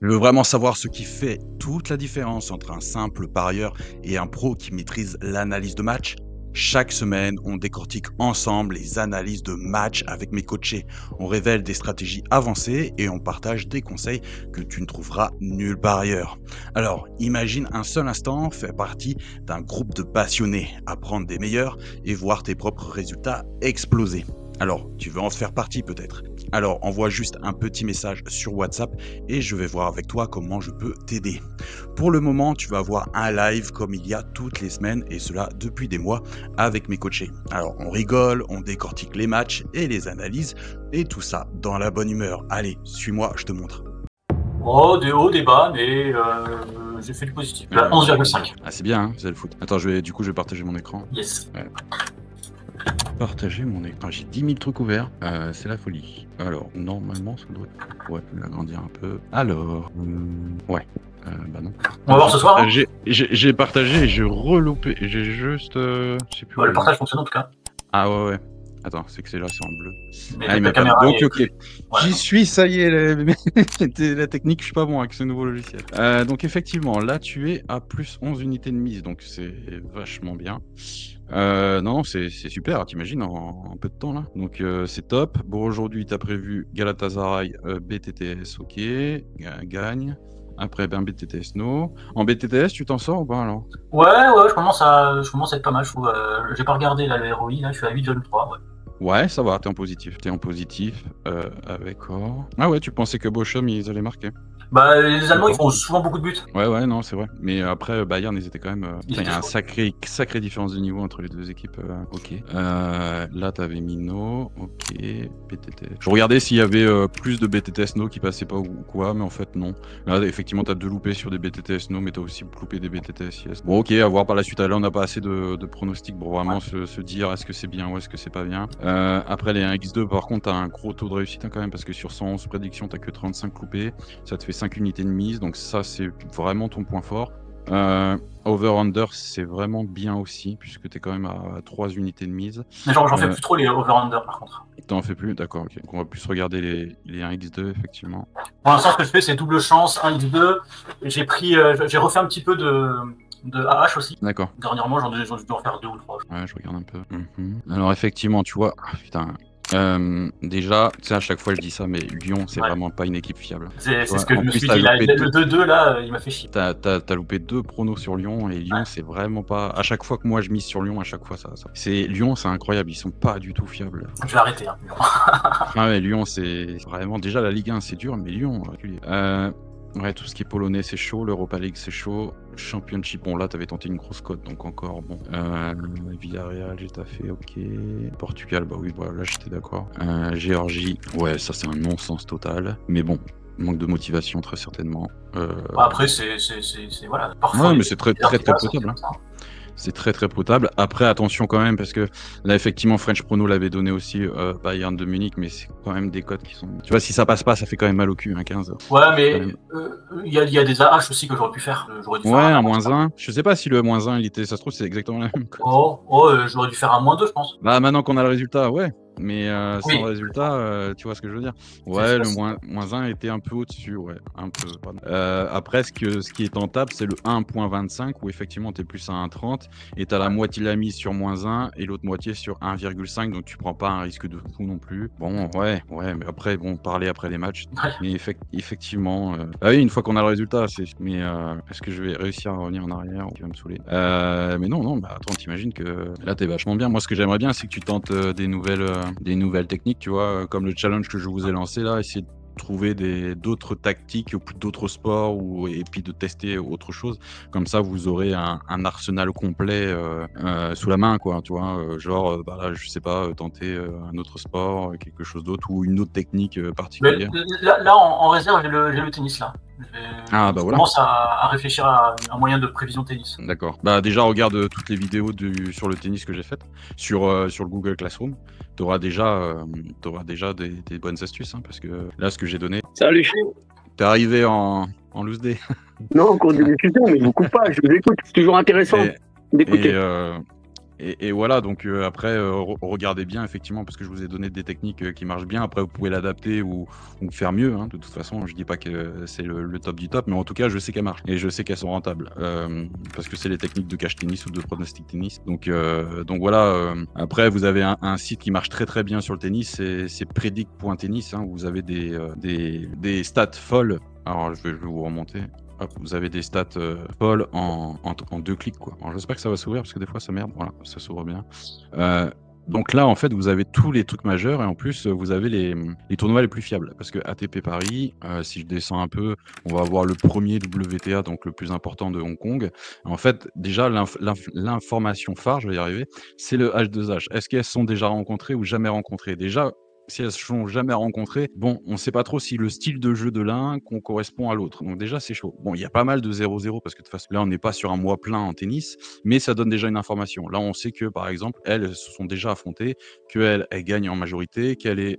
Je veux vraiment savoir ce qui fait toute la différence entre un simple parieur et un pro qui maîtrise l'analyse de match. Chaque semaine, on décortique ensemble les analyses de match avec mes coachés. On révèle des stratégies avancées et on partage des conseils que tu ne trouveras nulle part ailleurs. Alors, imagine un seul instant faire partie d'un groupe de passionnés, apprendre des meilleurs et voir tes propres résultats exploser. Alors, tu veux en faire partie peut-être? Alors, envoie juste un petit message sur WhatsApp et je vais voir avec toi comment je peux t'aider. Pour le moment, tu vas avoir un live comme il y a toutes les semaines et cela depuis des mois avec mes coachés. Alors, on rigole, on décortique les matchs et les analyses et tout ça dans la bonne humeur. Allez, suis-moi, je te montre. Oh, des hauts, des bas, mais j'ai fait du positif. 11,5. Ah, c'est bien, hein, c'est le foot. Attends, je vais partager mon écran. Yes. Ouais. Partager mon écran. J'ai 10 000 trucs ouverts. C'est la folie. Alors, normalement, ça doit... Ouais, je vais l'agrandir un peu. Alors... Ouais. Bah non. On va voir ce soir. Hein. J'ai partagé et j'ai reloupé. J'ai juste... je sais plus. Le partage fonctionne en tout cas. Ah ouais. Attends, c'est que c'est là, c'est en bleu. Mais il m'a pas... Donc, ok. Voilà. J'y suis, ça y est. La technique, je suis pas bon avec ce nouveau logiciel. Donc, effectivement, là, tu es à plus 11 unités de mise. Donc, c'est vachement bien. Non, c'est super, t'imagines, en peu de temps, là. Donc, c'est top. Bon, aujourd'hui, t'as prévu Galatasaray, BTTS, ok. Gagne. Après, ben, BTTS, no. En BTTS, tu t'en sors ou pas, alors? Ouais, je commence à être pas mal, je trouve. J'ai pas regardé là, le ROI, là, je suis à 8,3, ouais. Ouais, ça va, t'es en positif. Avec or. Ah ouais, tu pensais que Bochum, ils allaient marquer? Bah, les Allemands, ils font souvent beaucoup de buts. Ouais, non, c'est vrai. Mais après, Bayern, ils étaient quand même... Il y a une sacrée différence de niveau entre les deux équipes. Ok. Là, t'avais Mino. Ok. BTTS. Je regardais s'il y avait plus de BTTS No qui passaient pas ou quoi, mais en fait, non. Là, effectivement, t'as 2 loupés sur des BTTS No, mais t'as aussi loupé des BTTS Yes. Bon, ok, à voir par la suite. Là, on n'a pas assez de pronostics pour vraiment se dire est-ce que c'est bien ou est-ce que c'est pas bien. Après, les 1x2, par contre, t'as un gros taux de réussite hein, quand même, parce que sur 111 prédictions, t'as que 35 loupés. Ça te fait 5 unités de mise, donc ça c'est vraiment ton point fort. Over-under c'est vraiment bien aussi, puisque tu es quand même à 3 unités de mise. Mais j'en fais plus trop les over-under par contre. T'en fais plus? D'accord, ok. Donc on va plus regarder les 1x2 effectivement. Pour l'instant, ce que je fais c'est double chance, 1x2. J'ai refait un petit peu de AH aussi. D'accord. Dernièrement, j'en dû en faire 2 ou 3. Ouais, je regarde un peu. Alors effectivement, tu vois, putain. Déjà, tu sais, à chaque fois je dis ça, mais Lyon, c'est vraiment pas une équipe fiable. C'est ce que je me suis dit. Le 2-2, là, il m'a fait chier. T'as loupé 2 pronos sur Lyon, et Lyon, c'est vraiment pas... À chaque fois que moi je mise sur Lyon, à chaque fois, ça... Lyon, c'est incroyable, ils sont pas du tout fiables. Je vais arrêter, hein, Lyon. Ah ouais, Lyon, c'est vraiment... Déjà, la Ligue 1, c'est dur, mais Lyon, ouais, tout ce qui est polonais, c'est chaud. L'Europa League, c'est chaud. Championship, bon, là, t'avais tenté une grosse cote, donc encore, bon. Villarreal, Getafe, ok. Portugal, bah oui, voilà, là, j'étais d'accord. Géorgie, ouais, ça, c'est un non-sens total. Mais bon, manque de motivation, très certainement. Après, c'est voilà, parfois... Ouais, mais c'est très potable. C'est très potable. Après, attention quand même, parce que là, effectivement, French Prono l'avait donné aussi Bayern de Munich, mais c'est quand même des cotes qui sont... Tu vois, si ça passe pas, ça fait quand même mal au cul, hein, 15. Ouais, mais il y a des AH aussi que j'aurais pu faire. Ouais, un -1. Je sais pas si le -1, il était... Ça se trouve, c'est exactement la même cote. J'aurais dû faire un -2, je pense. Bah, maintenant qu'on a le résultat, ouais. Mais sans résultat, tu vois ce que je veux dire. Ouais, le -1 était un peu au-dessus, ouais. Un peu, pardon. Après, ce qui est tentable, c'est le 1.25, où effectivement, tu es plus à 1.30, et tu as la moitié de la mise sur -1, et l'autre moitié sur 1,5, donc tu prends pas un risque de fou non plus. Bon, ouais, mais après, bon, parler après les matchs. Mais effectivement... Ah oui, une fois qu'on a le résultat, mais est-ce que je vais réussir à revenir en arrière, qui va me saouler. Mais non, bah attends, t'imagines que là, t'es vachement bien. Moi, ce que j'aimerais bien, c'est que tu tentes des nouvelles techniques, tu vois, comme le challenge que je vous ai lancé là, essayer de trouver d'autres tactiques ou d'autres sports et puis de tester autre chose. Comme ça, vous aurez un arsenal complet sous la main, quoi, tu vois. Là, je sais pas, tenter un autre sport, quelque chose d'autre ou une autre technique particulière. Mais là, en réserve, j'ai le tennis là. Bah voilà. Je commence à réfléchir à un moyen de prévision tennis. D'accord. Bah déjà, regarde toutes les vidéos sur le tennis que j'ai faites sur le Google Classroom. Tu auras déjà des bonnes astuces, hein, parce que là, ce que j'ai donné... Salut. T'es arrivé en loose day. Non, en cours de discussion, mais je vous coupe pas, je vous écoute. C'est toujours intéressant d'écouter. Et voilà, donc après, regardez bien, effectivement, parce que je vous ai donné des techniques qui marchent bien. Après, vous pouvez l'adapter ou faire mieux. Hein. De toute façon, je dis pas que c'est le top du top, mais en tout cas, je sais qu'elles marchent et je sais qu'elles sont rentables parce que c'est les techniques de cash tennis ou de pronostic tennis. Donc voilà. Après, vous avez un site qui marche très très bien sur le tennis, c'est predict.tennis. Hein, où vous avez des stats folles. Alors, je vais vous remonter. Hop, vous avez des stats folles en 2 clics, quoi. Alors, j'espère que ça va s'ouvrir parce que des fois ça merde. Voilà, ça s'ouvre bien. Donc là, en fait, vous avez tous les trucs majeurs et en plus, vous avez les tournois les plus fiables. Parce que ATP Paris, si je descends un peu, on va avoir le premier WTA, donc le plus important de Hong Kong. En fait, déjà, l'information phare, je vais y arriver, c'est le H2H. Est-ce qu'elles sont déjà rencontrées ou jamais rencontrées? Déjà, si elles ne sont jamais rencontrées, bon, on ne sait pas trop si le style de jeu de l'un correspond à l'autre. Donc déjà, c'est chaud. Bon, il y a pas mal de 0-0 parce que de toute façon, là, on n'est pas sur un mois plein en tennis, mais ça donne déjà une information. Là, on sait que, par exemple, elles se sont déjà affrontées, qu'elles gagnent en majorité, qu'elle est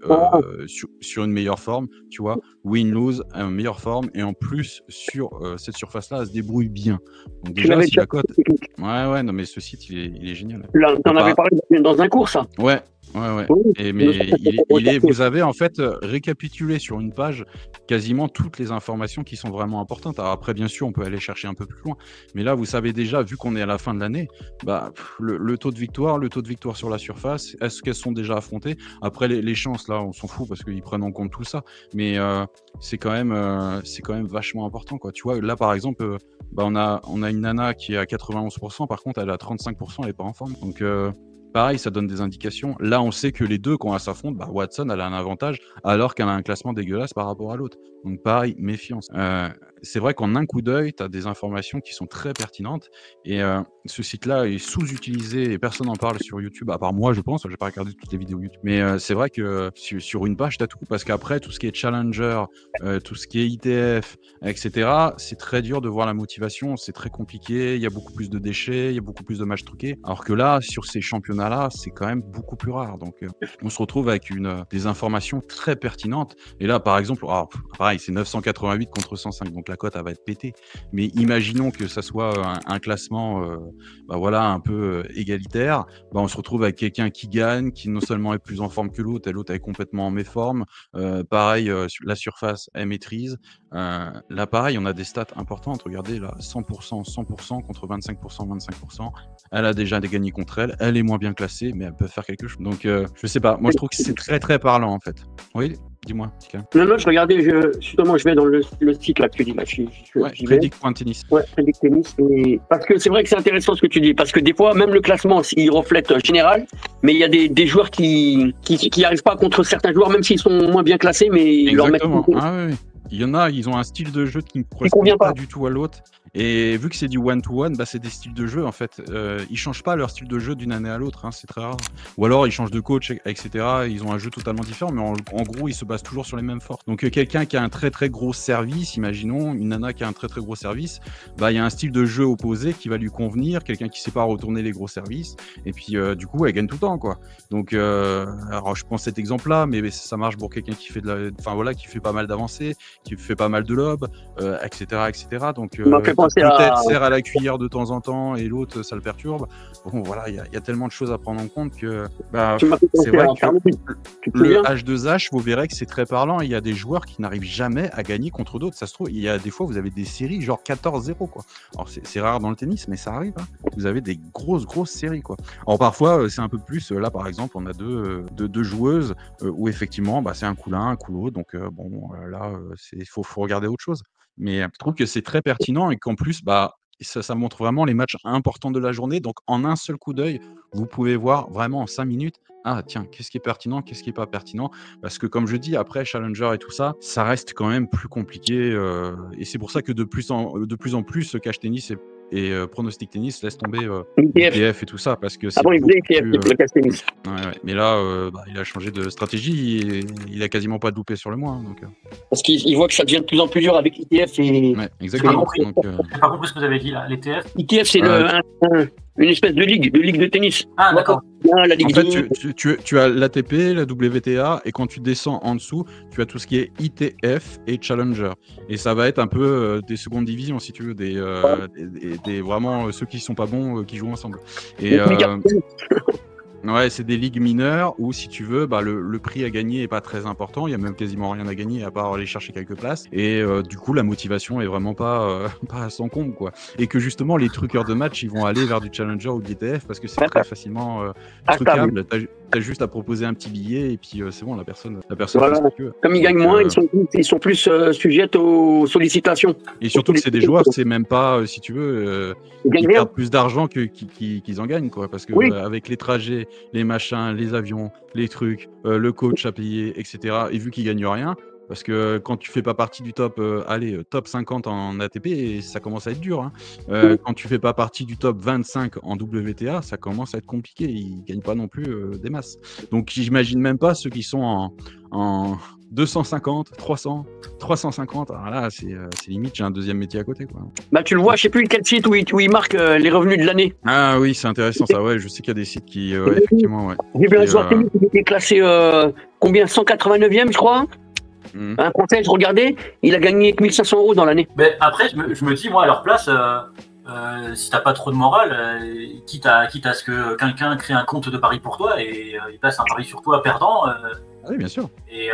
sur une meilleure forme, tu vois, win-lose, une meilleure forme, et en plus, sur cette surface-là, elle se débrouille bien. Donc déjà, si la cote... Ouais, non, mais ce site, il est génial. Là, t'en avais parlé dans un cours, ça. Ouais. Vous avez en fait récapitulé sur une page quasiment toutes les informations qui sont vraiment importantes. Alors après, bien sûr, on peut aller chercher un peu plus loin, mais là, vous savez déjà, vu qu'on est à la fin de l'année, le taux de victoire sur la surface, est-ce qu'elles sont déjà affrontées? Après, les chances, là, on s'en fout parce qu'ils prennent en compte tout ça, mais c'est quand même vachement important, quoi. Tu vois, là, par exemple, on a une nana qui est à 91%, par contre, elle est à 35%, elle n'est pas en forme, donc... Pareil, ça donne des indications. Là, on sait que les deux, quand elles s'affrontent, Watson, elle a un avantage, alors qu'elle a un classement dégueulasse par rapport à l'autre. Donc pareil, méfiance. C'est vrai qu'en un coup d'œil, tu as des informations qui sont très pertinentes. Et ce site-là est sous-utilisé et personne n'en parle sur YouTube, à part moi, je pense. Je n'ai pas regardé toutes les vidéos YouTube. Mais c'est vrai que sur une page, tu as tout. Parce qu'après, tout ce qui est Challenger, tout ce qui est ITF, etc., c'est très dur de voir la motivation. C'est très compliqué. Il y a beaucoup plus de déchets, il y a beaucoup plus de matchs truqués. Alors que là, sur ces championnats-là, c'est quand même beaucoup plus rare. Donc, on se retrouve avec des informations très pertinentes. Et là, par exemple, pareil, c'est 988 contre 105. Donc, la cote, elle va être pétée. Mais imaginons que ça soit un classement un peu égalitaire. On se retrouve avec quelqu'un qui gagne, qui non seulement est plus en forme que l'autre, et l'autre est complètement en méforme. Pareil, la surface, elle maîtrise. Là, pareil, on a des stats importantes. Regardez, là, 100% contre 25%. Elle a déjà gagné contre elle. Elle est moins bien classée, mais elle peut faire quelque chose. Donc, je sais pas. Moi, je trouve que c'est très, très parlant, en fait. Oui, dis-moi. Non, je regardais, justement, je vais dans le site là que tu dis. Predict.tennis. Ouais, Predict Tennis. Parce que c'est vrai que c'est intéressant ce que tu dis. Parce que des fois, même le classement, il reflète général, mais il y a des joueurs qui n'arrivent pas contre certains joueurs, même s'ils sont moins bien classés, mais ils leur mettent. Oui. Il y en a, ils ont un style de jeu qui ne correspond pas du tout à l'autre. Et vu que c'est du one-to-one, c'est des styles de jeu, en fait. Ils changent pas leur style de jeu d'une année à l'autre, hein, c'est très rare. Ou alors, ils changent de coach, etc. Ils ont un jeu totalement différent, mais en gros, ils se basent toujours sur les mêmes forces. Donc, quelqu'un qui a un très, très gros service, imaginons, une nana qui a un très, très gros service, il y a un style de jeu opposé qui va lui convenir, quelqu'un qui sait pas retourner les gros services, et puis, du coup, elle gagne tout le temps, quoi. Donc, alors, je prends cet exemple-là, mais ça marche pour quelqu'un qui fait qui fait pas mal d'avancées, qui fait pas mal de lobes, etc. Donc, peut-être sert à la cuillère de temps en temps et l'autre, ça le perturbe. Bon, voilà, il y a tellement de choses à prendre en compte que c'est vrai que le H2H, vous verrez que c'est très parlant. Il y a des joueurs qui n'arrivent jamais à gagner contre d'autres. Ça se trouve, il y a des fois, vous avez des séries genre 14-0, quoi. Alors, c'est rare dans le tennis, mais ça arrive. Hein. Vous avez des grosses séries, quoi. Alors, parfois, c'est un peu plus. Là, par exemple, on a deux joueuses où effectivement, c'est un coup l'un, un coup l'autre. Donc, là, il faut regarder autre chose. Mais je trouve que c'est très pertinent et qu'en plus, ça montre vraiment les matchs importants de la journée. Donc, en un seul coup d'œil, vous pouvez voir vraiment en 5 minutes, tiens, qu'est-ce qui est pertinent, qu'est-ce qui n'est pas pertinent. Parce que, comme je dis, après Challenger et tout ça, ça reste quand même plus compliqué. Et c'est pour ça que de plus en plus, cash tennis et pronostic tennis laisse tomber ITF et tout ça, parce que c'est il faisait ITF, le cash tennis. Mais là, il a changé de stratégie et il a quasiment pas loupé sur le mois. Hein, donc, parce qu'il voit que ça devient de plus en plus dur avec ITF et. Ouais, exactement. J'ai pas compris ce que vous avez dit là, l'ITF. ITF, c'est Une espèce de ligue de tennis. Ah, d'accord. La ligue en fait, tu as l'ATP, la WTA, et quand tu descends en dessous, tu as tout ce qui est ITF et Challenger. Et ça va être un peu des secondes divisions, si tu veux, des vraiment ceux qui sont pas bons qui jouent ensemble. Et ouais, c'est des ligues mineures où, si tu veux, le prix à gagner est pas très important. Il y a même quasiment rien à gagner à part aller chercher quelques places. Et du coup, la motivation est vraiment pas à son comble, quoi. Et que justement, les truqueurs de match, ils vont aller vers du Challenger ou de l'ITF parce que c'est très facilement trucable. T'as juste à proposer un petit billet et puis c'est bon, la personne voilà. fait ce qu'elle veut. Comme ils gagnent moins, ils sont plus sujets aux sollicitations. Et surtout que c'est des joueurs, c'est même pas, si tu veux, ils perdent plus d'argent qu'ils en gagnent, quoi. Parce que avec les trajets, les machins, les avions, les trucs, le coach à payer, etc. Et vu qu'ils gagnent rien, parce que quand tu fais pas partie du top, top 50 en ATP, ça commence à être dur. Hein. Quand tu fais pas partie du top 25 en WTA, ça commence à être compliqué. Ils gagnent pas non plus des masses. Donc j'imagine même pas ceux qui sont en 250, 300, 350. Alors là, c'est limite, j'ai un deuxième métier à côté, quoi. Bah, tu le vois, je sais plus quel site où il marque les revenus de l'année. Ah oui, c'est intéressant ça. Ouais, je sais qu'il y a des sites qui, effectivement, ouais. J'ai vu un joueur tennis qui était classé combien, 189e, je crois. Un Français, je regardais, il a gagné 1500 € dans l'année. Mais après, je me dis, moi, à leur place, si t'as pas trop de morale, quitte à ce que quelqu'un crée un compte de paris pour toi et il passe un pari sur toi perdant. Oui, bien sûr. Et,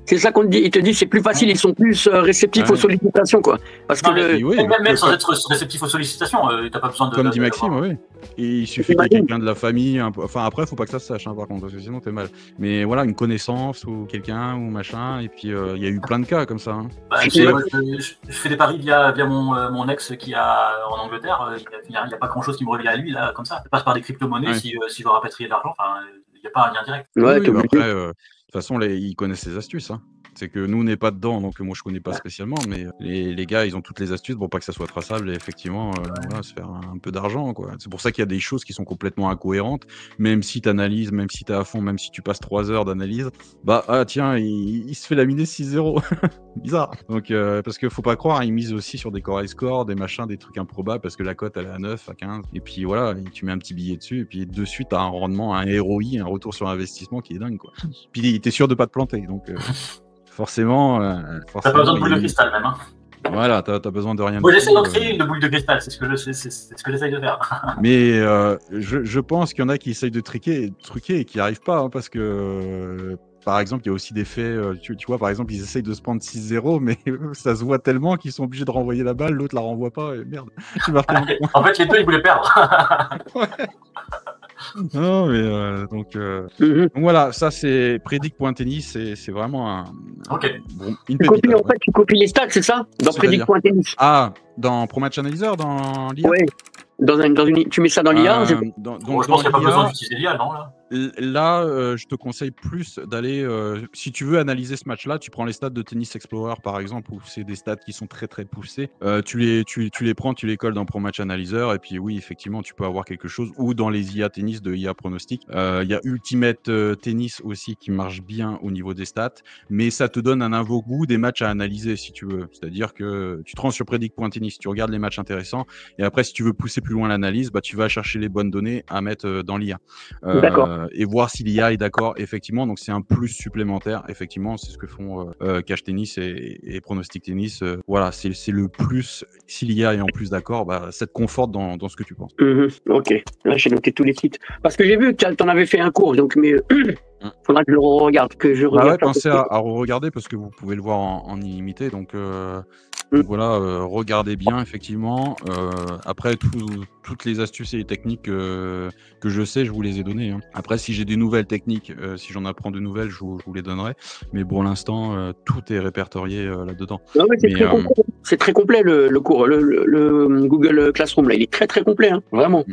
c'est ça qu'on te dit. Il te dit c'est plus facile, ils sont plus réceptifs aux sollicitations, quoi. Parce que même sans être réceptif aux sollicitations, t'as pas besoin de. Comme dit Maxime, oui. Et il suffit qu'il y ait quelqu'un de la famille. Enfin, après, faut pas que ça se sache, hein, par contre, parce que sinon t'es mal. Mais voilà, une connaissance ou quelqu'un ou machin. Et puis il y a eu plein de cas comme ça. Hein. Je fais des paris via mon ex qui a en Angleterre. Il n'y a pas grand chose qui me revient à lui là, comme ça. Je passe par des crypto-monnaies s'il veut rapatrier de l'argent. Enfin, il n'y a pas un lien direct. Après, de toute façon, ils connaissent les astuces. Hein. C'est que nous, on n'est pas dedans, donc moi, je connais pas spécialement, mais les gars, ils ont toutes les astuces pour pas que ça soit traçable et effectivement, se faire un peu d'argent, quoi. C'est pour ça qu'il y a des choses qui sont complètement incohérentes, même si tu analyses, même si tu es à fond, même si tu passes 3 heures d'analyse, tiens, il se fait laminer 6-0. Bizarre. Donc, parce qu'il faut pas croire, ils misent aussi sur des core high score, des machins, des trucs improbables, parce que la cote, elle est à 9, à 15, et puis voilà, tu mets un petit billet dessus, et puis de suite, tu as un rendement, un ROI, un retour sur investissement qui est dingue, quoi. Puis t'es sûr de pas te planter, donc... Forcément. T'as pas besoin de boule de cristal, même. Hein. Voilà, t'as besoin de rien. Moi, j'essaie d'en créer une boule de cristal, c'est ce que j'essaye de faire. Mais je pense qu'il y en a qui essayent de truquer et qui n'y arrivent pas, hein, parce que. Par exemple, il y a aussi des faits, tu vois, par exemple, ils essayent de se prendre 6-0, mais ça se voit tellement qu'ils sont obligés de renvoyer la balle, l'autre la renvoie pas, et merde. En fait, les deux, ils voulaient perdre. Ouais. Non, mais donc voilà, ça c'est Predict.tennis, c'est vraiment un. Ok. Une pépite, en fait, tu copies les stats, c'est ça? Dans Predict.tennis. Ah, dans Pro Match Analyzer, dans l'IA? Ouais. Tu mets ça dans l'IA? Je pense qu'il n'y a pas besoin d'utiliser l'IA, non là. Là, je te conseille plus d'aller, si tu veux analyser ce match-là, tu prends les stats de Tennis Explorer par exemple, où c'est des stats qui sont très très poussés. Tu les prends, tu les colles dans Pro Match Analyzer, et puis oui, effectivement, tu peux avoir quelque chose, ou dans les IA Tennis de IA Pronostic. Il y a Ultimate Tennis aussi qui marche bien au niveau des stats, mais ça te donne un avant-goût des matchs à analyser si tu veux. C'est-à-dire que tu te rends sur Predict.tennis, tu regardes les matchs intéressants, et après, si tu veux pousser plus loin l'analyse, tu vas chercher les bonnes données à mettre dans l'IA. D'accord. Et voir si l'IA est d'accord, effectivement. Donc, c'est un plus supplémentaire. Effectivement, c'est ce que font Cash Tennis et Pronostic Tennis. Voilà, c'est le plus. Si l'IA est en plus d'accord, ça te conforte dans ce que tu penses. Ok. Là, j'ai noté tous les sites. Parce que j'ai vu que tu en avais fait un cours, donc, mais faudra que je le regarde. Pensez à regarder parce que vous pouvez le voir en illimité. Donc voilà, regardez bien, effectivement. Après, toutes les astuces et les techniques que je sais, je vous les ai données. Hein. Après, si j'ai des nouvelles techniques, si j'en apprends de nouvelles, je vous les donnerai. Mais pour l'instant, tout est répertorié là-dedans. Non, mais c'est très complet le cours. Le Google Classroom, là, il est très très complet. Hein. Vraiment.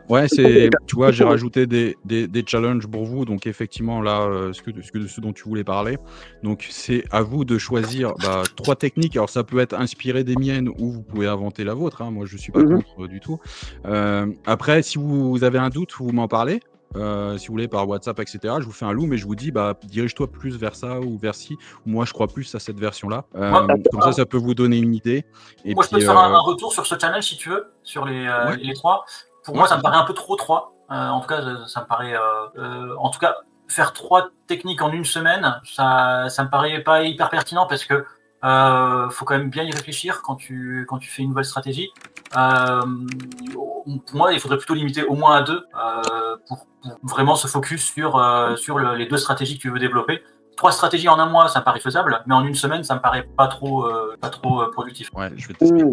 Ouais, tu vois, j'ai rajouté des challenges pour vous. Donc, effectivement, là, ce dont tu voulais parler. Donc, c'est à vous de choisir 3 techniques. Alors, ça peut être inspiré des miennes ou vous pouvez inventer la vôtre. Hein. Moi, je suis pas contre du tout. Après, si vous avez un doute, vous m'en parlez. Si vous voulez par WhatsApp, etc. Je vous fais un loup, mais je vous dis, dirige-toi plus vers ça ou vers ci. Moi, je crois plus à cette version-là. Comme ça peut vous donner une idée. Et moi, je peux te faire un retour sur ce channel si tu veux, sur les 3. pour moi, ça me paraît un peu trop 3. En tout cas, ça me paraît... en tout cas, faire 3 techniques en une semaine, ça me paraît pas hyper pertinent parce que faut quand même bien y réfléchir quand tu fais une nouvelle stratégie. Pour moi, il faudrait plutôt limiter au moins à 2 pour vraiment se focus sur les 2 stratégies que tu veux développer. 3 stratégies en un mois, ça me paraît faisable, mais en une semaine, ça me paraît pas trop productif. Ouais, je vais t'expliquer.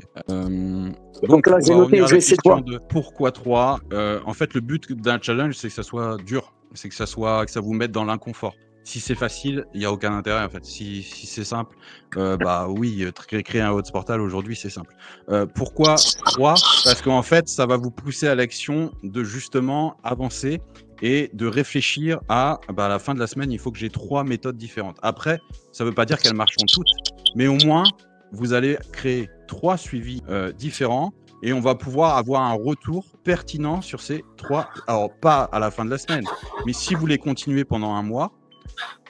Donc là, j'ai noté, je vais essayer de pourquoi 3. En fait, le but d'un challenge, c'est que ça soit dur, c'est que ça vous mette dans l'inconfort. Si c'est facile, il n'y a aucun intérêt en fait. Si c'est simple, bah oui, créer un hotspot portal aujourd'hui, c'est simple. Pourquoi 3 ? Parce qu'en fait, ça va vous pousser à l'action de justement avancer et de réfléchir à la fin de la semaine, il faut que j'ai 3 méthodes différentes. Après, ça ne veut pas dire qu'elles marcheront toutes, mais au moins, vous allez créer 3 suivis différents et on va pouvoir avoir un retour pertinent sur ces 3. Alors, pas à la fin de la semaine, mais si vous les continuez pendant un mois,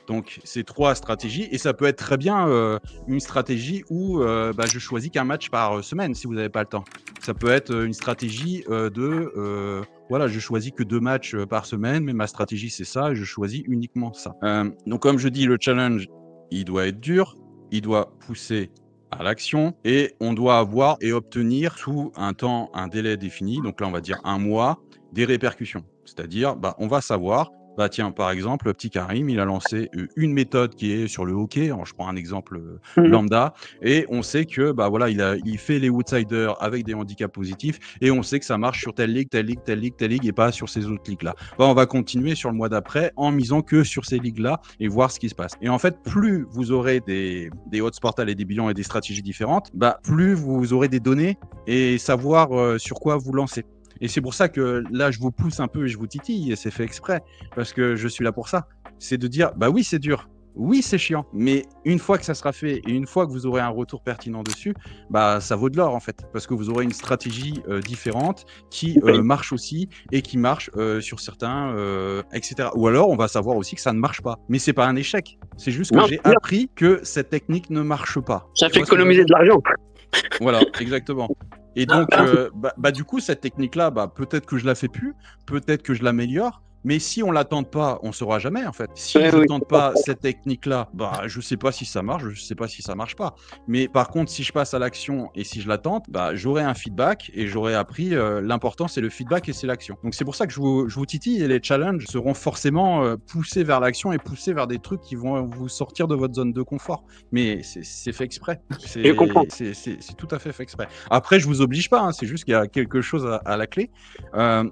donc, c'est 3 stratégies et ça peut être très bien une stratégie où je choisis qu'un match par semaine si vous n'avez pas le temps. Ça peut être une stratégie je choisis que 2 matchs par semaine, mais ma stratégie c'est ça et je choisis uniquement ça. Donc, comme je dis, le challenge, il doit être dur, il doit pousser à l'action et on doit avoir et obtenir sous un délai défini, donc là on va dire un mois, des répercussions. C'est-à-dire, on va savoir. Tiens, par exemple, petit Karim, il a lancé une méthode qui est sur le hockey. Alors, je prends un exemple lambda. Et on sait que, il fait les outsiders avec des handicaps positifs. Et on sait que ça marche sur telle ligue et pas sur ces autres ligues-là. On va continuer sur le mois d'après en misant que sur ces ligues-là et voir ce qui se passe. Et en fait, plus vous aurez des hotsportals et des bilans et des stratégies différentes, plus vous aurez des données et savoir sur quoi vous lancer. Et c'est pour ça que là, je vous pousse un peu et je vous titille, et c'est fait exprès, parce que je suis là pour ça. C'est de dire, oui, c'est dur, oui, c'est chiant, mais une fois que ça sera fait et une fois que vous aurez un retour pertinent dessus, ça vaut de l'or en fait, parce que vous aurez une stratégie différente qui marche aussi et qui marche sur certains, etc. Ou alors, on va savoir aussi que ça ne marche pas. Mais c'est pas un échec, c'est juste que j'ai appris que cette technique ne marche pas. Ça fait économiser de l'argent. Voilà, exactement. Et donc, du coup, cette technique-là, peut-être que je la fais plus, peut-être que je l'améliore, mais si on la tente pas, on saura jamais, en fait. Si je tente pas cette technique-là, je sais pas si ça marche, je sais pas si ça marche pas. Mais par contre, si je passe à l'action et si je la tente, j'aurai un feedback et j'aurai appris l'important, c'est le feedback et c'est l'action. Donc, c'est pour ça que je vous titille et les challenges seront forcément poussés vers l'action et poussés vers des trucs qui vont vous sortir de votre zone de confort. Mais c'est fait exprès. C'est tout à fait exprès. Après, je vous oblige pas, hein, c'est juste qu'il y a quelque chose à la clé.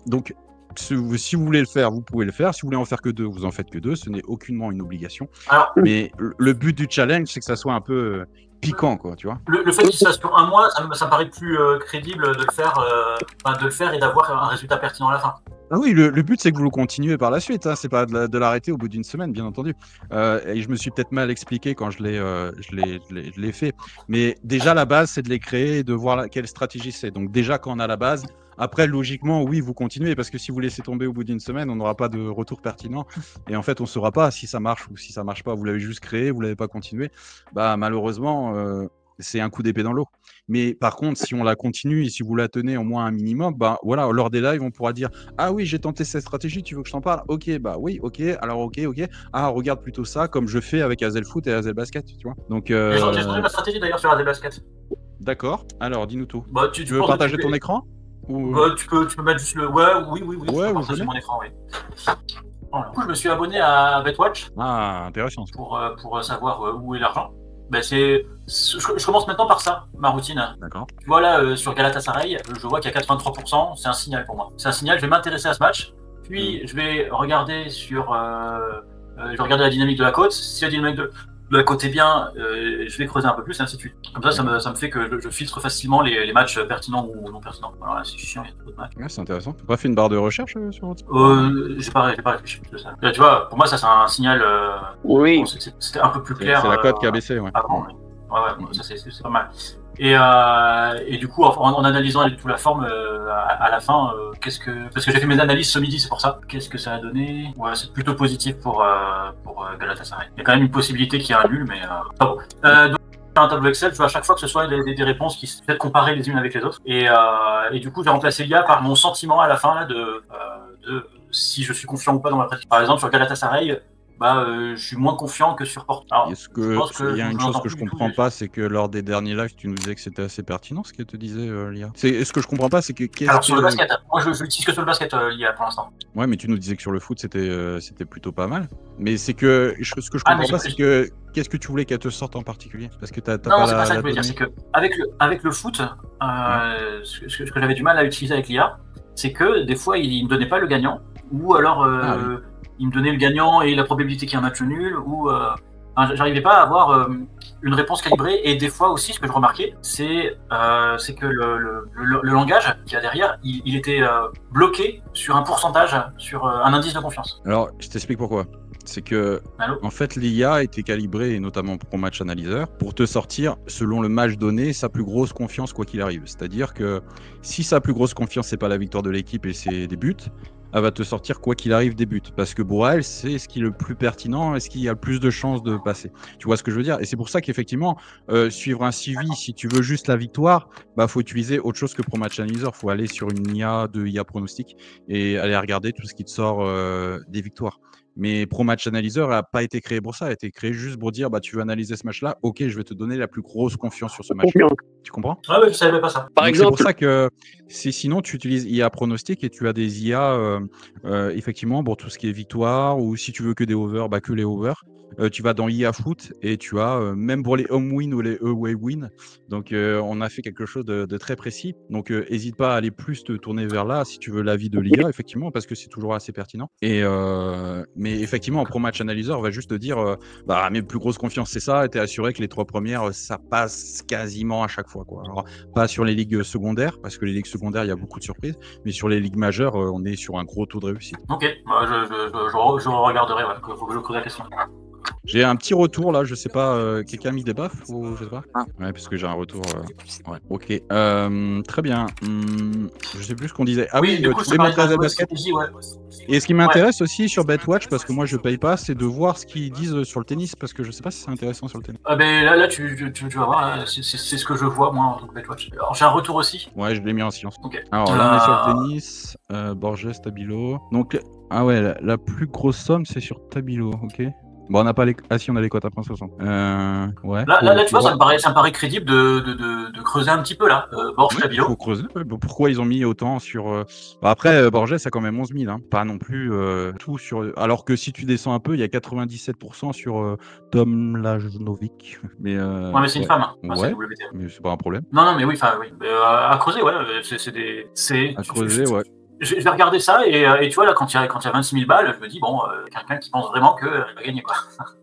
Donc, si vous voulez le faire, vous pouvez le faire. Si vous voulez en faire que 2, vous en faites que 2. Ce n'est aucunement une obligation. Alors, mais le but du challenge, c'est que ça soit un peu piquant, quoi, tu vois. Le fait qu'il se fasse sur un mois, ça me paraît plus crédible de le faire et d'avoir un résultat pertinent à la fin. Ah oui, le but, c'est que vous le continuez par la suite. Hein. C'est pas de l'arrêter au bout d'une semaine, bien entendu. Et je me suis peut-être mal expliqué quand je l'ai fait. Mais déjà, la base, c'est de les créer et de voir quelle stratégie c'est. Donc déjà, quand on a la base, après, logiquement, oui, vous continuez. Parce que si vous laissez tomber au bout d'une semaine, on n'aura pas de retour pertinent. Et en fait, on ne saura pas si ça marche ou si ça marche pas. Vous l'avez juste créé, vous l'avez pas continué. Malheureusement... c'est un coup d'épée dans l'eau. Mais par contre, si on la continue et si vous la tenez au moins un minimum, lors des lives, on pourra dire « Ah oui, j'ai tenté cette stratégie, tu veux que je t'en parle ?» Ok, oui, ok, alors ok. Ah, regarde plutôt ça, comme je fais avec Hazel Foot et Hazel Basket, tu vois. Donc, j'ai changé ma stratégie d'ailleurs sur Hazel Basket. D'accord, alors dis-nous tout. Tu veux partager ton écran ou... tu peux mettre juste le... Oui, je peux partager mon écran, oui. Du coup, je me suis abonné à BetWatch. Ah, intéressant. Pour savoir où est l'argent. Je commence maintenant par ça, ma routine. D'accord. Tu vois là, sur Galatasaray, je vois qu'il y a 83%, c'est un signal pour moi. C'est un signal, je vais m'intéresser à ce match, puis je vais regarder la dynamique de la cote. Si la dynamique de la cote est bien, je vais creuser un peu plus, et ainsi de suite. Comme ça, ça me fait que je filtre facilement les matchs pertinents ou non pertinents. Alors là, c'est chiant, il y a trop de matchs. Ouais, c'est intéressant. Tu n'as pas fait une barre de recherche sur votre... J'ai pas réfléchi plus que ça. Là, tu vois, pour moi, ça c'est un signal. Oui. Bon, c'était un peu plus clair. C'est la cote qui a baissé, ouais. Avant, ouais, ça c'est pas mal. Et du coup, en analysant toute la forme à la fin, parce que j'ai fait mes analyses ce midi, c'est pour ça. Qu'est-ce que ça a donné? Ouais, c'est plutôt positif pour Galatasaray. Il y a quand même une possibilité qu'il y ait un nul, mais pas bon. un tableau Excel, je veux à chaque fois que ce soit des réponses qui sont peut-être comparées les unes avec les autres. Et du coup, j'ai remplacé l'IA par mon sentiment à la fin là, de si je suis confiant ou pas dans ma pratique. Par exemple, sur Galatasaray, je suis moins confiant que sur Porto. Il y a une chose que je comprends pas, c'est que lors des derniers lives, tu nous disais que c'était assez pertinent ce que te disait l'IA. Ce que je comprends pas, c'est que... Alors sur le basket, moi je l'utilise que sur le basket, l'IA pour l'instant. Ouais, mais tu nous disais que sur le foot, c'était plutôt pas mal. Mais c'est que ce que je comprends pas, c'est que qu'est-ce que tu voulais qu'elle te sorte en particulier? Parce que t'as pas c'est pas ça que je voulais dire, c'est que avec le foot, ce que j'avais du mal à utiliser avec l'IA, c'est que des fois il me donnait pas le gagnant, ou alors il me donnait le gagnant et la probabilité qu'il y ait un match nul, ou j'arrivais pas à avoir une réponse calibrée. Et des fois aussi, ce que je remarquais, c'est que le langage qu'il y a derrière, il était bloqué sur un pourcentage, sur un indice de confiance. Alors, je t'explique pourquoi. C'est que, en fait, l'IA a été calibrée, et notamment pour Match Analyzer, pour te sortir, selon le match donné, sa plus grosse confiance, quoi qu'il arrive. C'est-à-dire que si sa plus grosse confiance, c'est pas la victoire de l'équipe et c'est des buts, elle va te sortir quoi qu'il arrive des buts. Parce que pour elle, c'est ce qui est le plus pertinent et ce qui a le plus de chances de passer. Tu vois ce que je veux dire? Et c'est pour ça qu'effectivement, suivre un CV, si tu veux juste la victoire, faut utiliser autre chose que Pro Match Analyzer. Faut aller sur une IA de IA pronostic et aller regarder tout ce qui te sort des victoires. Mais Pro Match Analyzer n'a pas été créé pour ça. Elle a été créé juste pour dire tu veux analyser ce match-là, ok, je vais te donner la plus grosse confiance sur ce match. Tu comprends? Ouais, je savais pas ça. Par exemple, c'est pour ça que sinon tu utilises IA pronostic et tu as des IA effectivement pour tout ce qui est victoire, ou si tu veux que des overs, que les overs. Tu vas dans IA Foot et tu as même pour les home win ou les away win. Donc on a fait quelque chose de très précis. Donc n'hésite pas à aller plus te tourner vers là si tu veux l'avis de l'IA, effectivement, parce que c'est toujours assez pertinent. Et mais effectivement, en Pro Match Analyzer, on va juste te dire mes plus grosses confiances, c'est ça, et t'es assuré que les 3 premières, ça passe quasiment à chaque fois, quoi. Alors, pas sur les ligues secondaires, parce que les ligues secondaires, il y a beaucoup de surprises, mais sur les ligues majeures, on est sur un gros taux de réussite. Ok, je regarderai, il faut que je creuse la question. J'ai un petit retour là, je sais pas, quelqu'un a mis des baffes ou je sais pas? Ouais, parce que j'ai un retour. Ouais, ok. Très bien. Je sais plus ce qu'on disait. Ah oui, tu voulais m'intéresser à basket. Et ce qui m'intéresse aussi sur BetWatch, parce que moi je paye pas, c'est de voir ce qu'ils disent sur le tennis, parce que je sais pas si c'est intéressant sur le tennis. Là tu vas voir, là, c'est ce que je vois moi en tant que BetWatch. Alors j'ai un retour aussi. Ouais, je l'ai mis en silence. Okay. Alors là on est sur le tennis, Borges, Tabilo. Donc, la plus grosse somme c'est sur Tabilo, ok. Bon, on n'a pas les... Ah si, on a les cotes à 1,60. Ouais. Là, tu vois, ça me paraît crédible de creuser un petit peu, là. Borges, Tabilo. Il faut creuser. Pourquoi ils ont mis autant sur... Après, Borges, ça a quand même 11 000. Hein. Pas non plus tout sur... Alors que si tu descends un peu, il y a 97% sur Tom Lajnovic. Mais, ouais, mais c'est une femme. Hein. Ouais, mais c'est pas un problème. Non, mais oui, à creuser, ouais. À creuser, ouais. Je vais regarder ça et tu vois, là, quand il y a 26 000 balles, je me dis, bon, quelqu'un qui pense vraiment qu'il va gagner, quoi.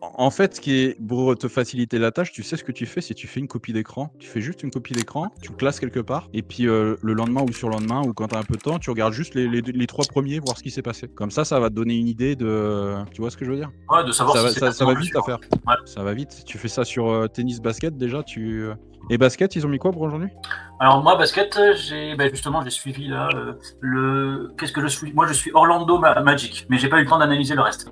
En fait, ce qui est pour te faciliter la tâche, tu sais ce que tu fais, c'est tu fais une copie d'écran. Tu fais juste une copie d'écran, tu classes quelque part, et puis le lendemain ou sur le lendemain, ou quand tu as un peu de temps, tu regardes juste les 3 premiers, voir ce qui s'est passé. Comme ça va te donner une idée de... Tu vois ce que je veux dire? Ouais, de savoir ça va vite à faire. Ouais. Ça va vite. Tu fais ça sur tennis, basket, déjà, Et basket, ils ont mis quoi pour aujourd'hui? Alors moi, basket, j'ai suivi là qu'est-ce que je suis? Moi, je suis Orlando Magic, mais j'ai pas eu le temps d'analyser le reste.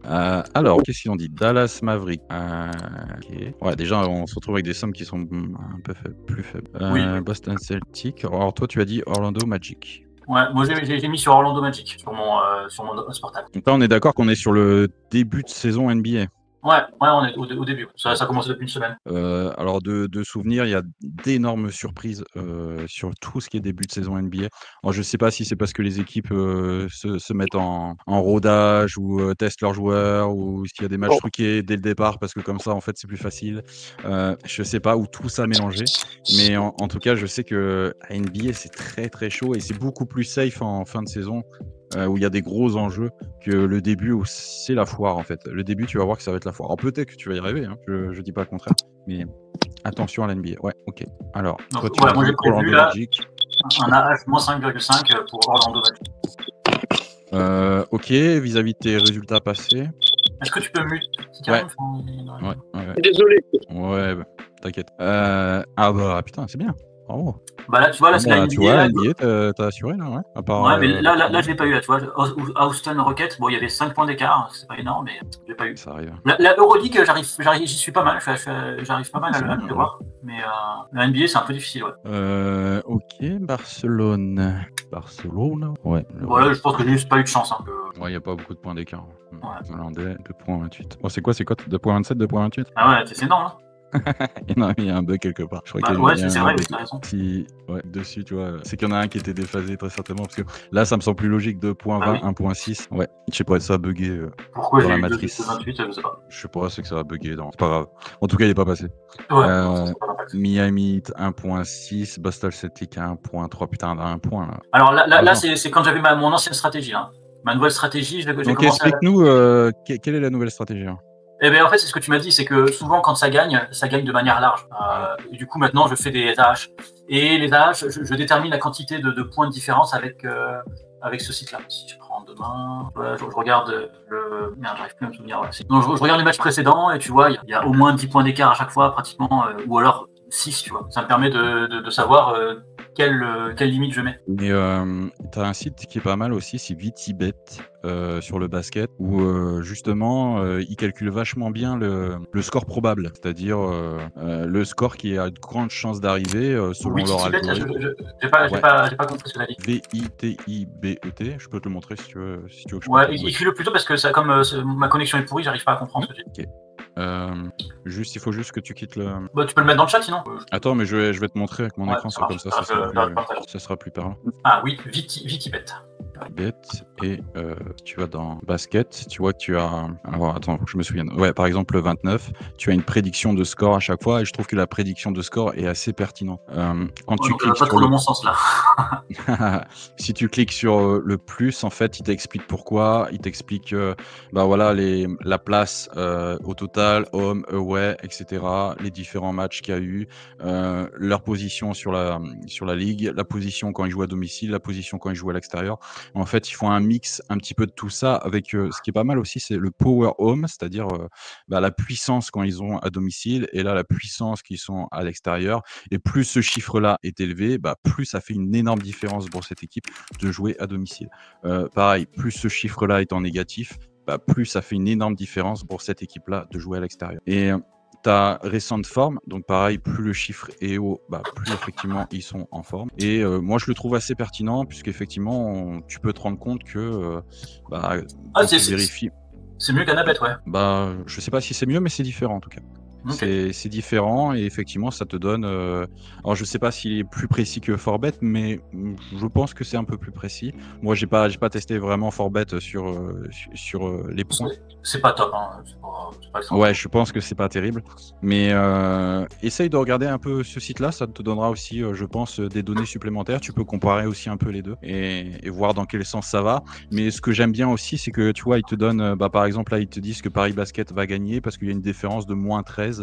Alors, qu'est-ce qu'ils ont dit? Dallas Maverick. Okay. Ouais, déjà, on se retrouve avec des sommes qui sont un peu plus faibles. Oui. Boston Celtic. Alors, toi, tu as dit Orlando Magic. Ouais, moi j'ai mis sur Orlando Magic, sur mon Sportable. Donc là, on est d'accord qu'on est sur le début de saison NBA. Ouais, on est au début. Ça a commencé depuis une semaine. Alors, de souvenirs, il y a d'énormes surprises sur tout ce qui est début de saison NBA. Alors, je ne sais pas si c'est parce que les équipes se mettent en rodage ou testent leurs joueurs, ou s'il y a des matchs truqués dès le départ, parce que comme ça, en fait, c'est plus facile. Je ne sais pas, où tout ça mélangé. Mais en tout cas, je sais que à NBA, c'est très, très chaud et c'est beaucoup plus safe en fin de saison. Où il y a des gros enjeux, que le début où c'est la foire en fait. Le début, tu vas voir que ça va être la foire. Alors peut-être que tu vas y rêver, hein. Je dis pas le contraire, mais attention à l'NBA. Ouais, ok. Alors, donc, toi, moi j'ai prévu là un AH-5,5 pour Orlando Magic. Ok, vis-à-vis de tes résultats passés. Est-ce que tu peux mute? Ouais. Désolé. Ouais, t'inquiète. Putain, c'est bien. Bravo. Bah là, tu vois, là, c'est la NBA. Tu vois, NBA, t'as assuré, là, ouais. À part, ouais, mais là, je l'ai pas eu, là, tu vois. Houston Rockets, bon, il y avait 5 points d'écart, c'est pas énorme, mais je l'ai pas eu. Ça arrive. La Euroleague, j'y suis pas mal, j'arrive pas mal à le voir, mais la NBA, c'est un peu difficile, ouais. Ok, Barcelone. Ouais. Voilà, je pense que j'ai juste pas eu de chance. Hein. Ouais, il n'y a pas beaucoup de points d'écart. Ouais. Hollandais, 2.28. Bon, c'est quoi 2.27, 2.28? Ah ouais, c'est énorme, hein. Il y a un bug quelque part. Je crois qu'il ouais, c'est vrai, t'as raison. Ouais, dessus, tu vois. C'est qu'il y en a un qui était déphasé très certainement. Parce que là, ça me semble plus logique. 2.20, 1.6. Ouais, je sais pas, ça a bugué. Pourquoi dans j'ai la eu matrice. 2.28, je sais pas. Je sais pas, c'est que ça a bugué. C'est pas grave. En tout cas, il est pas passé. Ouais, Miami 1.6, Boston Celtics 1.3. Putain, 1 point là. Alors là c'est quand j'avais mon ancienne stratégie. Hein. Ma nouvelle stratégie, j'ai commencé. Donc explique-nous quelle est la nouvelle stratégie. Hein. Eh bien, en fait, c'est ce que tu m'as dit, c'est que souvent, quand ça gagne de manière large. Et du coup, maintenant, je fais des AH. Et les AH, je détermine la quantité de points de différence avec ce site-là. Si je prends demain, je regarde le... Merde, j'arrive plus à me souvenir. Ouais. Donc, je regarde les matchs précedents et tu vois, il y a au moins 10 points d'écart à chaque fois, pratiquement, ou alors 6, tu vois. Ça me permet de savoir quelle limite je mets. Mais tu as un site qui est pas mal aussi, c'est VTBet sur le basket, où justement, ils calculent vachement bien le score probable, c'est-à-dire le score qui a de grandes chances d'arriver selon leur algorithme. J'ai pas compris ce que tu as dit. VITIBET, je peux te le montrer si tu veux. Ouais, écris-le plutôt parce que ça, comme ma connexion est pourrie, j'arrive pas à comprendre ce que tu dis. Il faut juste que tu quittes le... Bah, tu peux le mettre dans le chat sinon. Attends, mais je vais te montrer avec mon écran, c'est comme ça, ça sera plus parlant. Ah oui, VTBet. Et tu vas dans basket, tu vois que tu as... Alors, attends, faut que je me souvienne. Ouais, par exemple, le 29, tu as une prédiction de score à chaque fois, et je trouve que la prédiction de score est assez pertinente. Quand tu cliques pas trop dans mon sens là. Si tu cliques sur le plus, en fait, il t'explique pourquoi, il t'explique voilà, la place au total, home, away, etc., les différents matchs qu'il y a eu, leur position sur la ligue, la position quand ils jouent à domicile, la position quand ils jouent à l'extérieur. En fait, ils font un mix un petit peu de tout ça avec ce qui est pas mal aussi, c'est le power home, c'est-à-dire la puissance quand ils ont à domicile et là la puissance qu'ils sont à l'extérieur. Et plus ce chiffre-là est élevé, plus ça fait une énorme différence pour cette équipe de jouer à domicile. Pareil, plus ce chiffre-là est en négatif, plus ça fait une énorme différence pour cette équipe-là de jouer à l'extérieur. Et ta récente forme, donc pareil, plus le chiffre est haut, plus effectivement ils sont en forme. Et moi je le trouve assez pertinent puisqu'effectivement tu peux te rendre compte que tu vérifies. C'est mieux qu'Annabeth, ouais. Je sais pas si c'est mieux, mais c'est différent en tout cas. Okay. C'est différent et effectivement ça te donne. Alors je sais pas s'il est plus précis que Forbet, mais je pense que c'est un peu plus précis. Moi j'ai pas testé vraiment Forbet sur les points. C'est pas top, hein. C'est pas ouais, je pense que c'est pas terrible, mais essaye de regarder un peu ce site-là, ça te donnera aussi, je pense, des données supplémentaires. Tu peux comparer aussi un peu les deux et voir dans quel sens ça va. Mais ce que j'aime bien aussi, c'est que tu vois, ils te donnent, par exemple là, ils te disent que Paris Basket va gagner parce qu'il y a une différence de moins 13.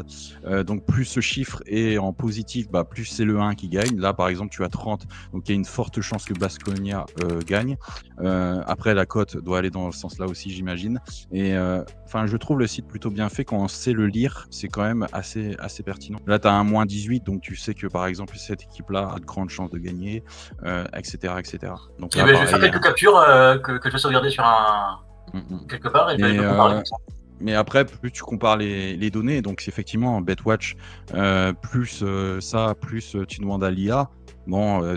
Donc plus ce chiffre est en positif, plus c'est le 1 qui gagne. Là par exemple tu as 30, donc il y a une forte chance que Baskonia gagne. Après la cote doit aller dans ce sens là aussi, j'imagine. Et je trouve le site plutôt bien fait. Quand on sait le lire, c'est quand même assez pertinent. Là tu as un moins 18, donc tu sais que par exemple cette équipe là a de grandes chances de gagner, etc. Donc là, je vais faire quelques captures que je vais sauvegarder sur quelque part et je vais comparer comme ça. Mais après, plus tu compares les données, donc c'est effectivement BetWatch, plus tu demandes à l'IA,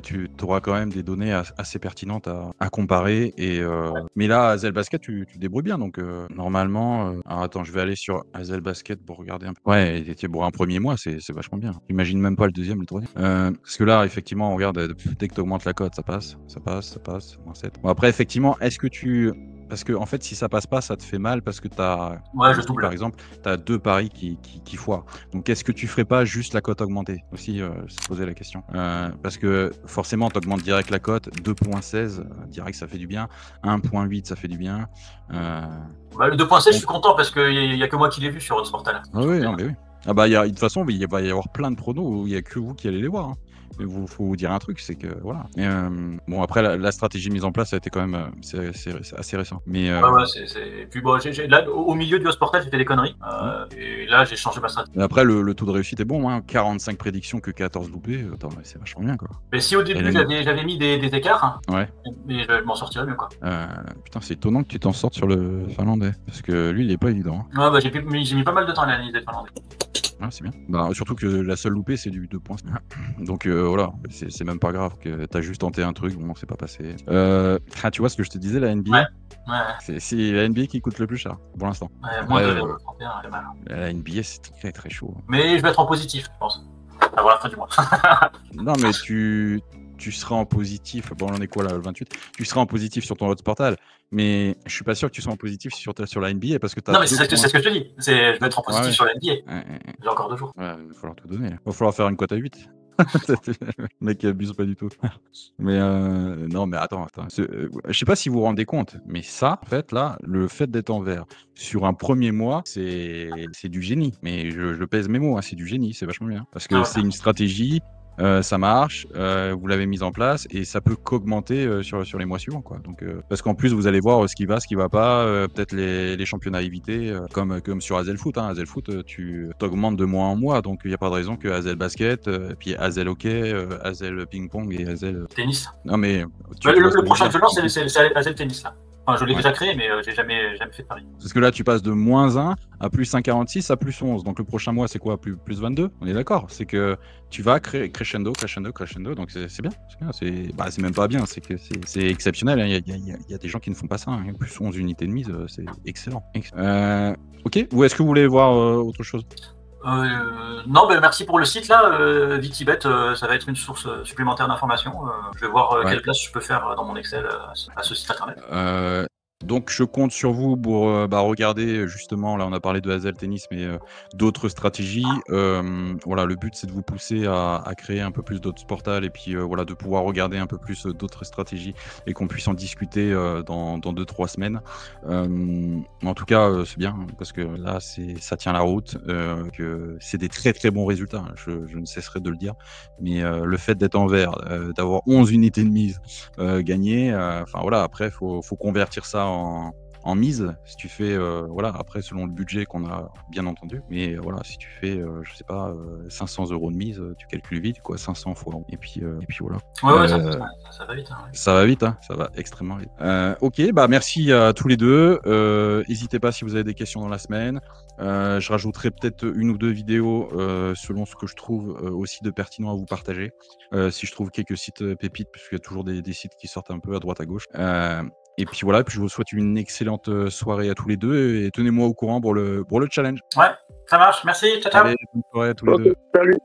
tu auras quand même des données assez pertinentes à comparer. Mais là, Hazel Basket, tu te débrouilles bien. Donc normalement, alors attends, je vais aller sur Hazel Basket pour regarder un peu. Ouais, pour un premier mois, c'est vachement bien. J'imagine même pas le deuxième, le troisième. Parce que là, effectivement, on regarde, dès que tu augmentes la cote, ça passe, moins 7. Bon, après, effectivement, est-ce que parce que en fait, si ça passe pas, ça te fait mal parce que par exemple, tu as 2 paris qui foirent. Donc, est-ce que tu ferais pas juste la cote augmentée aussi, se poser la question. Parce que forcément, tu augmentes direct la cote, 2.16, direct ça fait du bien, 1.8 ça fait du bien. Le 2.16, je suis content parce qu'il n'y a que moi qui l'ai vu sur Sportal. Ah oui, non, mais oui. Ah bah, de toute façon, il va y avoir plein de pronos où il n'y a que vous qui allez les voir. Hein. Mais faut vous dire un truc, c'est que voilà. Et, bon, après, la stratégie mise en place a été quand même c'est assez récent. Mais, ouais, c'est. Puis bon, là, au milieu du Hosportal, j'ai fait des conneries. Et là, j'ai changé ma stratégie. Après, le taux de réussite est bon. Hein. 45 prédictions que 14 loupés. Attends, c'est vachement bien, quoi. Mais si au début, j'avais mis des écarts, hein, ouais. mais je m'en sortirais mieux, quoi. Putain, c'est étonnant que tu t'en sortes sur le finlandais. Parce que lui, il est pas évident. Hein. Ouais, bah, j'ai mis pas mal de temps à l'analyse des finlandais. Ah, c'est bien. Bah, surtout que la seule loupée, c'est du 2 points. Donc voilà, c'est même pas grave que t'as juste tenté un truc, bon, c'est pas passé. Tu vois ce que je te disais, la NBA ouais. C'est la NBA qui coûte le plus cher pour l'instant. Ouais, moins de 31, c'est mal. La NBA, c'est très très chaud. Mais je vais être en positif, je pense. Avant la fin du mois. Non, mais tu seras en positif. Bon, on en est quoi là, le 28 ? Tu seras en positif sur ton Hosportal. Mais je suis pas sûr que tu sois en positif sur la NBA parce que t'as. Non, mais c'est ce que je te dis. Je vais être en positif sur la NBA. J'ai encore 2 jours. Ouais, il va falloir tout donner. Il va falloir faire une cote à 8. Le mec qui abuse pas du tout. Mais non, mais attends. Je sais pas si vous vous rendez compte, mais ça, en fait, là, le fait d'être en vert sur un premier mois, c'est du génie. Mais je pèse mes mots, hein, c'est du génie, c'est vachement bien. Parce que c'est une stratégie. Ça marche, vous l'avez mise en place et ça peut qu'augmenter sur les mois suivants, quoi. Donc, parce qu'en plus vous allez voir ce qui va pas, peut-être les championnats à éviter, comme sur Hazel Foot. Hein. Hazel Foot, tu t'augmentes de mois en mois, donc il n'y a pas de raison que Hazel Basket, puis Hazel Hockey, Hazel Ping Pong et Hazel Tennis. Non mais le prochain que je lance, c'est Hazel Tennis là. Enfin, je l'ai déjà créé, mais j'ai jamais fait de pari. Parce que là, tu passes de -1 à plus 1,46 à plus 11. Donc le prochain mois, c'est quoi ? Plus 22 ? On est d'accord ? C'est que tu vas crescendo. Donc c'est bien. C'est même pas bien. C'est que c'est exceptionnel. Hein. Il y a des gens qui ne font pas ça. Hein. Plus 11 unités de mise, c'est excellent. Ok. Ou est-ce que vous voulez voir autre chose ? Non, ben merci pour le site là, Vitibet, ça va être une source supplémentaire d'informations. Je vais voir quelle place je peux faire dans mon Excel à ce site internet. Donc je compte sur vous pour regarder justement, là on a parlé de Hazel Tennis, mais d'autres stratégies. Voilà, le but c'est de vous pousser à créer un peu plus d'autres portals et puis voilà, de pouvoir regarder un peu plus d'autres stratégies et qu'on puisse en discuter dans 2-3 semaines. En tout cas, c'est bien parce que là ça tient la route, que c'est des très très bons résultats. Je ne cesserai de le dire, mais le fait d'être en vert, d'avoir 11 unités de mise gagnées, enfin voilà, après faut convertir ça en mise, si tu fais voilà, après selon le budget qu'on a bien entendu, mais voilà, si tu fais je sais pas 500 € de mise, tu calcules vite quoi, 500 fois et puis voilà. Ouais, ça va vite. Hein, ouais. Ça va vite, hein, ça va extrêmement vite. Ok, bah merci à tous les deux. N'hésitez pas si vous avez des questions dans la semaine. Je rajouterai peut-être 1 ou 2 vidéos selon ce que je trouve aussi de pertinent à vous partager. Si je trouve quelques sites pépites, puisqu'il y a toujours des sites qui sortent un peu à droite à gauche. Et puis voilà, puis je vous souhaite une excellente soirée à tous les deux et tenez-moi au courant pour le challenge. Ouais, ça marche. Merci. Ciao. Allez, bonne soirée à tous les deux. Salut.